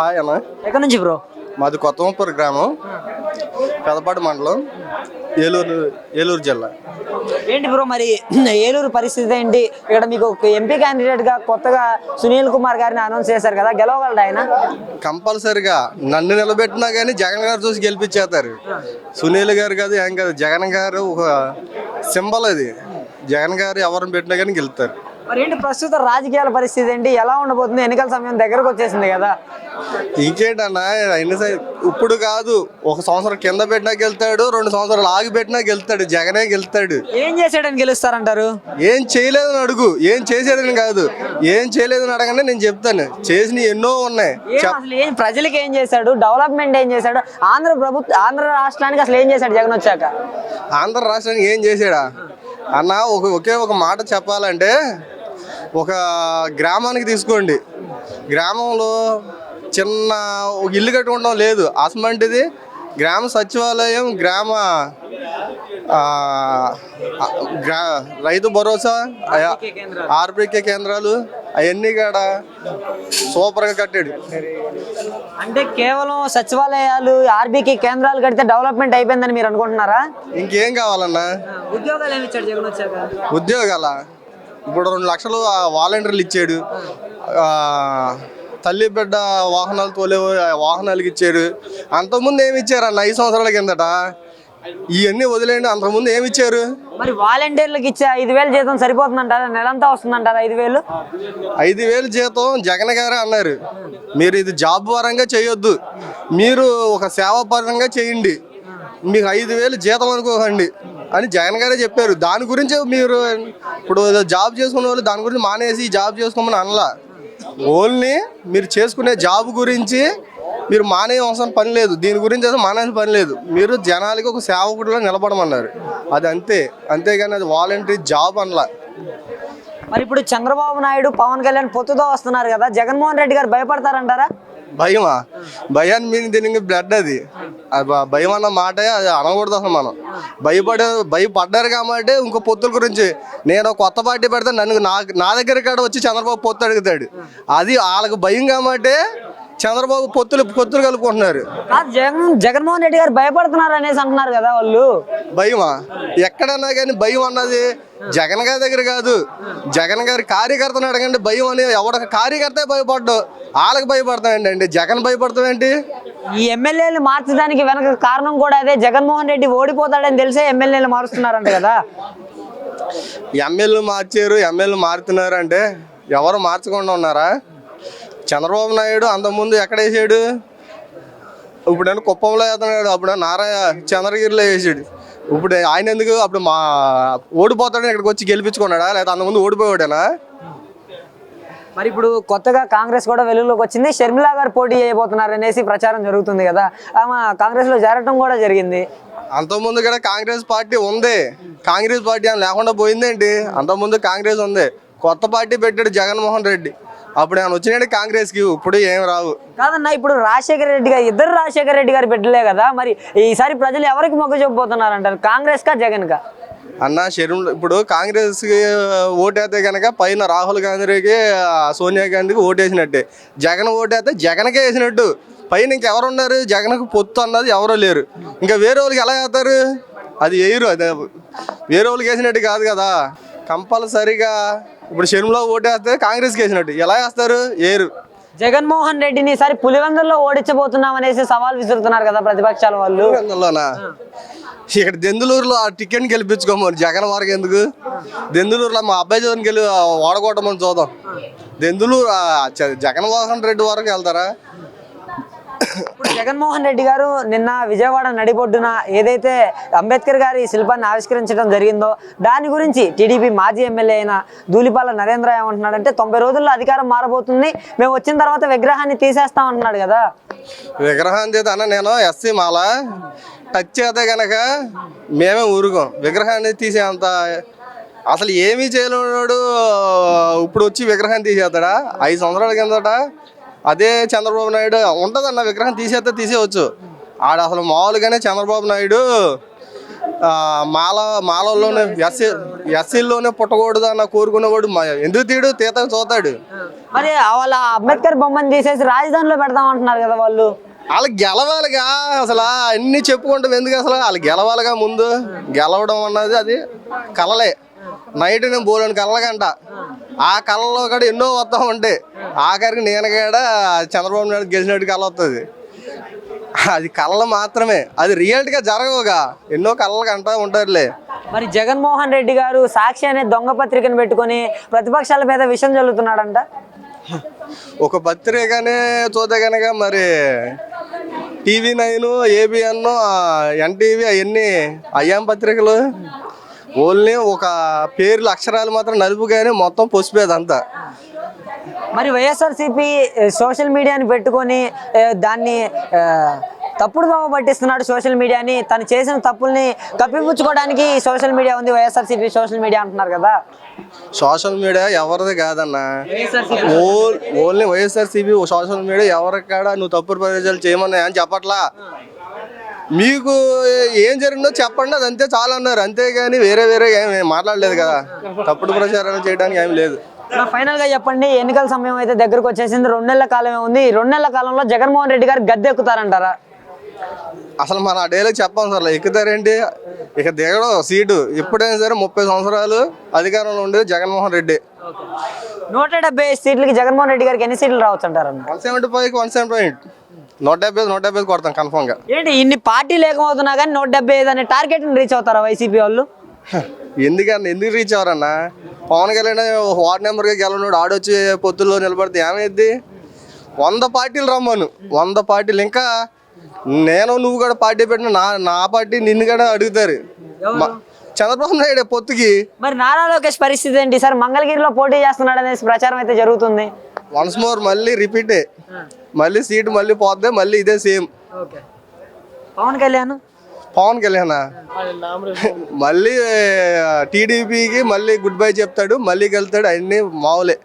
Hi అన్న. ఎక్కడి నుంచి బ్రో? మాది కొత్తమూపూర్ గ్రామం, పెదపాడు మండలం, ఏలూరు జిల్లా. ఏంటి బ్రో మరి ఏలూరు పరిస్థితి ఏంటి? ఇక్కడ మీకు ఎంపీ క్యాండిడేట్ గా కొత్తగా సునీల్ కుమార్ గారిని అనౌన్స్ చేశారు కదా, గెలవగలడు ఆయన? కంపల్సరిగా నన్ను నిలబెట్టినా కానీ జగన్ గారు చూసి గెలిపించేస్తారు. సునీల్ గారు కాదు, ఏం కాదు, జగన్ గారు ఒక సింబల్. అది జగన్ గారు ఎవరిని పెట్టినా కానీ గెలుస్తారు. మరి ఏంటి ప్రస్తుత రాజకీయాల పరిస్థితి ఏంటి, ఎలా ఉండబోతుంది? ఎన్నికల సమయం దగ్గరకు వచ్చేసింది కదా. ఇంకేంటన్నా, ఇప్పుడు కాదు, ఒక సంవత్సరం కింద పెట్టినా గెలుతాడు, 2 సంవత్సరాలు ఆగి పెట్టినా గెలుతాడు. జగనే గెలుతాడు. ఏం చేసాడని గెలుస్తారంటారు? ఏం చేయలేదని అడుగు, ఏం చేసేదని కాదు, ఏం చేయలేదని అడగండి, నేను చెప్తాను. చేసినవి ఎన్నో ఉన్నాయి. అసలు ఏం ప్రజలకు ఏం చేశాడు, డెవలప్మెంట్ ఏం చేశాడు, ఆంధ్ర రాష్ట్రానికి అసలు ఏం చేశాడు జగన్ వచ్చాక? ఆంధ్ర రాష్ట్రానికి ఏం చేశాడా అన్న? ఒకే ఒక మాట చెప్పాలంటే, ఒక గ్రామానికి తీసుకోండి. గ్రామంలో చిన్న ఒక ఇల్లు కట్టుకోవడం లేదు, అసమంటిది గ్రామ సచివాలయం, రైతు భరోసా, ఆర్బీకే కేంద్రాలు అవన్నీ కూడా సూపర్గా కట్టాడు. అంటే కేవలం సచివాలయాలు, ఆర్బీకే కేంద్రాలు కడితే డెవలప్మెంట్ అయిపోయిందని మీరు అనుకుంటున్నారా? ఇంకేం కావాలన్నా? ఉద్యోగాలు ఏమి ఇచ్చాడు జగన్ వచ్చాక? ఉద్యోగాల ఇప్పుడు 2 లక్షలు వాలంటీర్లు ఇచ్చాడు. తల్లి బిడ్డ వాహనాలు తోలే వాహనాలకి ఇచ్చారు. అంతకుముందు ఏమి ఇచ్చారు అన్న? 5 సంవత్సరాల కిందట ఇవన్నీ వదిలేండి. అంతకుముందు ఏమి ఇచ్చారు? మరి వాలంటీర్లకు ఇచ్చే 5,000 జీతం సరిపోతుందంటారా? నెలంతా వస్తుందంటారా 5,000? 5,000 జీతం జగన్ గారే అన్నారు, మీరు ఇది జాబ్ పరంగా చేయొద్దు, మీరు ఒక సేవా పరంగా చేయండి, మీకు 5,000 జీతం అనుకోకండి అని జగన్ గారే చెప్పారు. దాని గురించి మీరు ఇప్పుడు జాబ్ చేసుకునే వాళ్ళు దాని గురించి మానేసి జాబ్ చేసుకోమని అనలా. ఓన్లీ మీరు చేసుకునే జాబ్ గురించి మీరు మానే అవసరం పని లేదు, దీని గురించి అయితే మానేసిన పని లేదు. మీరు జనాలకి ఒక సేవకుడిలో నిలబడమన్నారు, అది అంతే. అంతేగాని అది వాలంటరీ జాబ్ అనలా. మరి ఇప్పుడు చంద్రబాబు నాయుడు, పవన్ కళ్యాణ్ పొత్తుతో వస్తున్నారు కదా, జగన్మోహన్ రెడ్డి గారు భయపడతారంటారా? భయమా? భయాన్ని మీద దీనికి బ్లడ్. అది భయం అన్న మాట అది అనకూడదు అసలు. మనం భయపడ్డారు కాబట్టి ఇంకో పొత్తుల గురించి నేను కొత్త పార్టీ పెడితే నా దగ్గర కాడ వచ్చి చంద్రబాబు పొత్తు అడుగుతాడు. అది వాళ్ళకి భయం కాబట్టి చంద్రబాబు పొత్తులు కలుపుకుంటున్నారు. జగన్మోహన్ రెడ్డి గారు భయపడుతున్నారు అనేసి అంటున్నారు కదా వాళ్ళు. భయమా? ఎక్కడన్నా కానీ భయం అన్నది జగన్ గారి దగ్గర కాదు, జగన్ గారి కార్యకర్తను అడగండి. భయం అని ఎవడ కార్యకర్త భయపడ్డు, వాళ్ళకి భయపడతామండి. జగన్ భయపడతామేంటి? ఈ ఎమ్మెల్యేలు మార్చడానికి వెనక కారణం కూడా అదే. జగన్మోహన్ రెడ్డి ఓడిపోతాడని తెలిసే ఎమ్మెల్యేలు మారుస్తున్నారంట కదా. ఎమ్మెల్యేలు మారుతున్నారు అంటే ఎవరు మార్చకుండా ఉన్నారా? చంద్రబాబు నాయుడు అంతకుముందు ఎక్కడ వేసాడు? ఇప్పుడైనా కుప్పంలో వేస్తున్నాడు, అప్పుడు చంద్రగిరిలో వేసాడు. ఇప్పుడు ఆయన ఎందుకు అప్పుడు ఓడిపోతాడని ఇక్కడికి వచ్చి గెలిపించుకున్నాడా, లేదా అంతకుముందు ఓడిపోయాడేనా? మరి ఇప్పుడు కొత్తగా కాంగ్రెస్ కూడా వెలుగులోకి వచ్చింది. షర్మిలా గారు పోటీ చేయబోతున్నారు అనేసి ప్రచారం జరుగుతుంది కదా, ఆమె కాంగ్రెస్ లో చేరటం కూడా జరిగింది. అంతకుముందు కూడా కాంగ్రెస్ పార్టీ ఉంది, కాంగ్రెస్ పార్టీ అని లేకుండా పోయిందేంటి? అంతకుముందు కాంగ్రెస్ ఉంది, కొత్త పార్టీ పెట్టాడు జగన్మోహన్ రెడ్డి, అప్పుడు ఆయన వచ్చినాడు కాంగ్రెస్కి. ఇప్పుడు ఏం రావు కాదన్నా. ఇప్పుడు రాజశేఖర రెడ్డి గారు, ఇద్దరు రాజశేఖర రెడ్డి గారు పెట్టలే కదా, మరి ఈసారి ప్రజలు ఎవరికి మొగ్గు చూపబోతున్నారు అంటారు, కాంగ్రెస్ కా జగన్ కా? అన్న ఇప్పుడు కాంగ్రెస్కి ఓటేస్తే కనుక పైన రాహుల్ గాంధీకి, సోనియా గాంధీకి ఓటేసినట్టే. జగన్ ఓటేస్తే జగన్కే వేసినట్టు. పైన ఇంకెవరు ఉన్నారు? జగన్కు పొత్తు అన్నది ఎవరో లేరు. ఇంకా వేరే వాళ్ళకి ఎలా వేస్తారు? అది వేయరు, అది వేరే వాళ్ళకి వేసినట్టు కాదు కదా. కంపల్సరీగా ఇప్పుడు షర్మిలా ఓటేస్తే కాంగ్రెస్కి వేసినట్టు. ఎలా వేస్తారు? ఏరు. జగన్మోహన్ రెడ్డిని ఈసారి పులివెందుల్లో ఓడించబోతున్నాం అనేసి సవాల్ విసురుతున్నారు కదా ప్రతిపక్షాల వాళ్ళు. పులివెందుల్లోనా? ఇక్కడ దెందులూరులో ఆ టికెట్ని గెలిపించుకోమని జగన్ వరకు ఎందుకు? దెందులూరులో మా అబ్బాయి చదువుని ఓడగొట్టమని చూద్దాం. దెందులూరు జగన్మోహన్ రెడ్డి వరకు వెళ్తారా? ఇప్పుడు జగన్మోహన్ రెడ్డి గారు నిన్న విజయవాడ నడిబొడ్డున ఏదైతే అంబేద్కర్ గారి శిల్పాన్ని ఆవిష్కరించడం జరిగిందో దాని గురించి టీడీపీ మాజీ ఎమ్మెల్యే అయిన ధూళిపాల నరేంద్ర ఏమంటున్నాడంటే, 90 రోజుల్లో అధికారం మారబోతుంది, మేము వచ్చిన తర్వాత విగ్రహాన్ని తీసేస్తాం అంటున్నాడు కదా. విగ్రహాన్ని అన్న నేను ఎస్సీ మాల టచ్ చేస్తే కనుక మేమే ఊరుకోం. విగ్రహాన్ని తీసేంత అసలు ఏమీ చేయలేడు. ఇప్పుడు వచ్చి విగ్రహాన్ని తీసేస్తాడా? 5 సంవత్సరాల కిందట అదే చంద్రబాబు నాయుడు ఉంటుందన్న, విగ్రహం తీసేయవచ్చు. ఆడ అసలు మామూలుగానే చంద్రబాబు నాయుడు మాలలోనే ఎస్సీల్లోనే పుట్టకూడదు అన్న కోరుకునేవాడు. ఎందుకు తీడు? తీతకు చూతాడు. మరి వాళ్ళ అంబేద్కర్ బొమ్మను తీసేసి రాజధానిలో పెడదాం అంటున్నారు కదా వాళ్ళు. వాళ్ళు గెలవాలిగా, అసలు అన్ని చెప్పుకుంటాం ఎందుకు, అసలు వాళ్ళు గెలవాలిగా. ముందు గెలవడం అన్నది అది కలలే. నైట్ నేను బోలేను కళ్ళకంట, ఆ కళ్ళలో కూడా ఎన్నో వస్తా ఉంటాయి. ఆఖరికి నేను కూడా చంద్రబాబు నాయుడు గెలిచినట్టు కళ వస్తుంది. అది కళలు మాత్రమే, అది రియల్గా జరగవుగా. ఎన్నో కళలు కంటా ఉంటారులే. మరి జగన్మోహన్ రెడ్డి గారు సాక్షి అనే దొంగ పత్రికను పెట్టుకొని ప్రతిపక్షాల మీద విషం చల్లుతున్నాడంట. ఒక పత్రికనే చూస్తే కనుక మరి TV9, ABN, NTV అవన్నీ అయ్యాం పత్రికలు. ఓన్లీ ఒక పేర్లు అక్షరాలు మాత్రం నలుపు కానీ మొత్తం పసుపేది అంతా. మరి వైఎస్ఆర్సీపీ సోషల్ మీడియాని పెట్టుకొని దాన్ని తప్పుడు దోవ పట్టిస్తున్నాడు. సోషల్ మీడియాని తను చేసిన తప్పుల్ని కప్పిపుచ్చుకోవడానికి సోషల్ మీడియా ఉంది, వైఎస్ఆర్సీపీ సోషల్ మీడియా అంటున్నారు కదా. సోషల్ మీడియా ఎవరిది కాదన్న, ఓన్లీ వైఎస్ఆర్సీపీ సోషల్ మీడియా ఎవరికి కాడ నువ్వు తప్పుడు ప్రయోజనాలు చేయమని అని చెప్పట్లా. మీకు ఏం జరిగిందో చెప్పండి, అది అంతే చాలా అన్నారు. అంతేగాని వేరే వేరే ఏమి మాట్లాడలేదు కదా, తప్పుడు ప్రచారం చేయడానికి ఏమి లేదు. ఫైనల్ గా చెప్పండి, ఎన్నికల సమయం అయితే దగ్గరకు వచ్చేసింది, 2 నెలల కాలమే ఉంది. ఈ 2 నెలల కాలంలో జగన్మోహన్ రెడ్డి గారు గద్దె ఎక్కుతారంటారా? అసలు మన ఆ డేలో చెప్పాం సార్, ఎక్కుతారేంటి, ఇక దిగడం సీటు. ఎప్పుడైనా సరే 30 సంవత్సరాలు అధికారంలో ఉండేది జగన్మోహన్ రెడ్డి. 170 సీట్లకి జగన్మోహన్ రెడ్డి గారికి ఎన్ని సీట్లు రావచ్చు అంటారన్న? 175కి 175, 175 కొడతాం కన్ఫర్మ్ గా. ఏంటి ఇన్ని పార్టీలు ఏకమవుతున్నా కానీ 175 అనే టార్గెట్ రీచ్ అవుతారా వైసీపీ వాళ్ళు? ఎందుకు రీచ్ అవ్వరన్నా? పవన్ కళ్యాణ్ వార్డు నెంబర్గా గెలవనాడు, ఆడొచ్చి పొత్తుల్లో నిలబడితే ఏమైంది? 100 పార్టీలు రమ్మను, 100 పార్టీలు. ఇంకా నేను నువ్వు కూడా పార్టీ పెట్టిన నా పార్టీ నిన్ను కూడా అడుగుతారు. చంద్రబాబు నాయుడు పొత్తుకి. మరి నారా లోకేష్ పరిస్థితి ఏంటి సార్? మంగళగిరిలో పోటీ చేస్తున్నాడు అనేసి ప్రచారం అయితే జరుగుతుంది. వన్స్ మోర్ మళ్ళీ రిపీటే, మళ్ళీ సీటు మళ్ళీ పోద్ది, మళ్ళీ ఇదే సేమ్. పవన్ కళ్యాణ్ మళ్ళీ టీడీపీకి మళ్ళీ గుడ్ బై చెప్తాడు, మళ్ళీ వెళ్తాడు, అన్ని మామూలే.